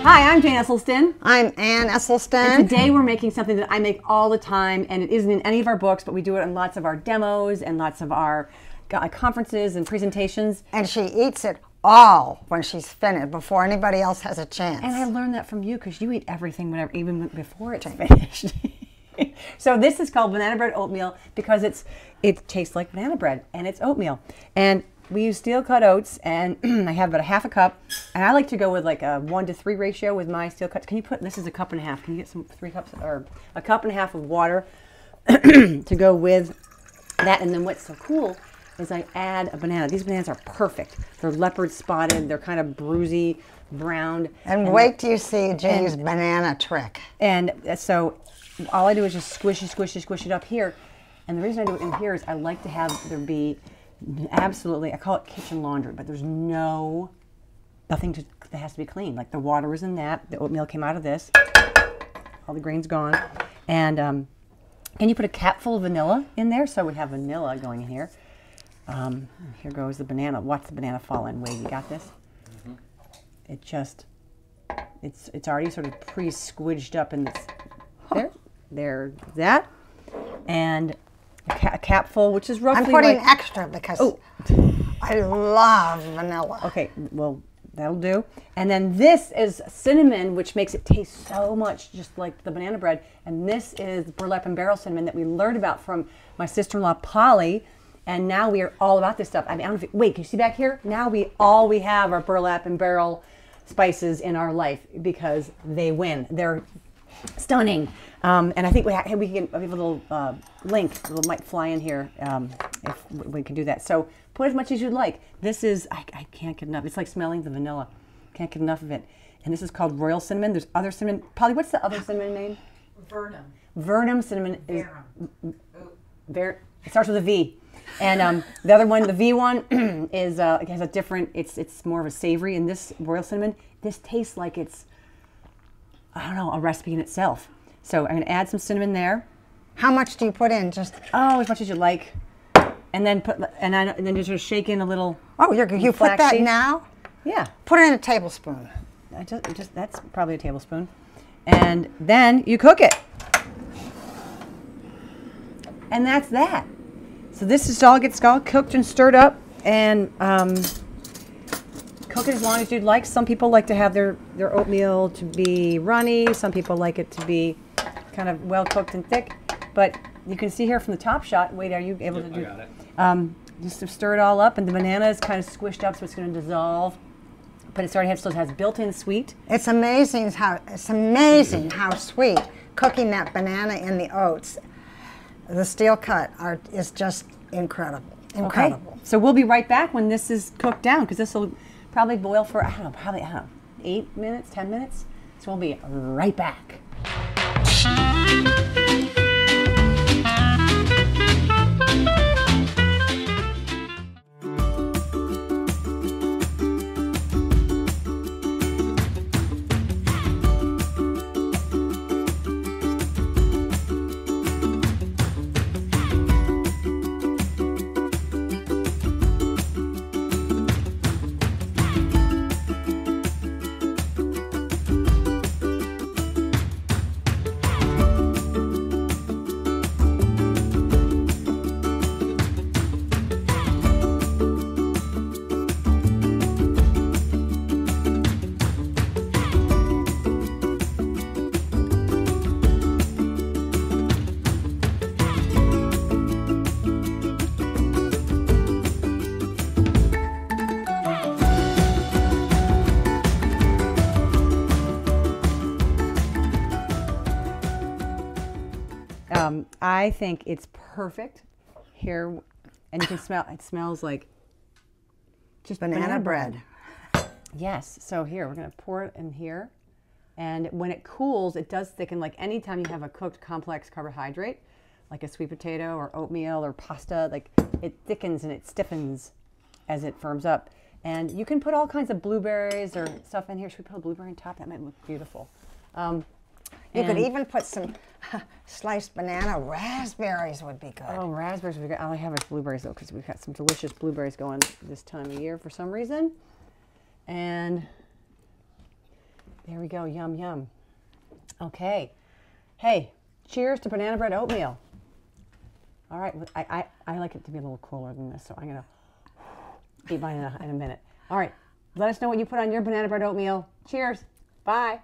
Hi, I'm Jane Esselstyn. I'm Ann Esselstyn. And today we're making something that I make all the time, and it isn't in any of our books, but we do it in lots of our demos and lots of our conferences and presentations. And she eats it all when she's finished, before anybody else has a chance. And I learned that from you, because you eat everything whenever, even before it's finished. So this is called banana bread oatmeal because it tastes like banana bread, and it's oatmeal. And we use steel cut oats, and I have about a half a cup, and I like to go with like a 1-to-3 ratio with my steel cuts. Can you put, this is a cup and a half, can you get some 3 cups, or a cup and a half of water to go with that? And then what's so cool is I add a banana. These bananas are perfect. They're leopard spotted, they're kind of bruisey, browned. And wait till you see Jane's banana trick. And so all I do is just squish it up here. And the reason I do it in here is I like to have there be absolutely, I call it kitchen laundry, but there's nothing that has to be clean. Like the water is in that, the oatmeal came out of this, all the grain's gone. And you put a capful of vanilla in there, so we have vanilla going in here. Here goes the banana. Watch the banana fall in. Wade, you got this? Mm-hmm. It's already sort of pre-squidged up in this. There's that. And a capful, which is roughly I'm putting like, extra because I love vanilla. Okay, well, that'll do. And then this is cinnamon, which makes it taste so much just like the banana bread. And this is burlap and barrel cinnamon that we learned about from my sister-in-law, Polly. And now we are all about this stuff. I mean, I don't know if wait, can you see back here? Now we have are burlap and barrel spices in our life because they win. They're stunning. And I think we have a little link that might fly in here if we can do that. So put as much as you'd like. This is, I can't get enough. It's like smelling the vanilla. Can't get enough of it. And this is called royal cinnamon. There's other cinnamon. Polly, what's the other cinnamon name? Vernum. Vernum cinnamon is, it starts with a V. And the other one, the V one, is it has a different, it's more of a savory. And this royal cinnamon, this tastes like it's, I don't know, a recipe in itself. So I'm going to add some cinnamon there. How much do you put in? Just as much as you like. And then then just sort of shake in a little. Oh, you put that now? Yeah. Put it in a tablespoon. That's probably a tablespoon. And then you cook it. And that's that. So this is all gets all cooked and stirred up, and cook it as long as you'd like. Some people like to have their oatmeal to be runny. Some people like it to be kind of well cooked and thick. But you can see here from the top shot. Wait, are you able to do? I got it. Just to stir it all up, and the banana is kind of squished up, so it's going to dissolve. But it still has built-in sweet. It's amazing how sweet cooking that banana in the oats. The steel cut is just incredible. Incredible. Okay. So we'll be right back when this is cooked down, because this will probably boil for, I don't know, 8 minutes, 10 minutes. So we'll be right back. I think it's perfect here, and you can smell, it smells like just banana bread. Yes, so here, we're going to pour it in here, and when it cools, it does thicken. Like anytime you have a cooked complex carbohydrate, like a sweet potato or oatmeal or pasta, like it thickens and it stiffens as it firms up. And you can put all kinds of blueberries or stuff in here. Should we put a blueberry on top? That might look beautiful. You could even put some sliced banana. Raspberries would be good. Oh, raspberries. All I have is blueberries, though, because we've got some delicious blueberries going this time of year for some reason. And There we go. Yum, yum. Okay. Hey, cheers to banana bread oatmeal. All right. I like it to be a little cooler than this, so I'm going to eat mine in a minute. All right. Let us know what you put on your banana bread oatmeal. Cheers. Bye.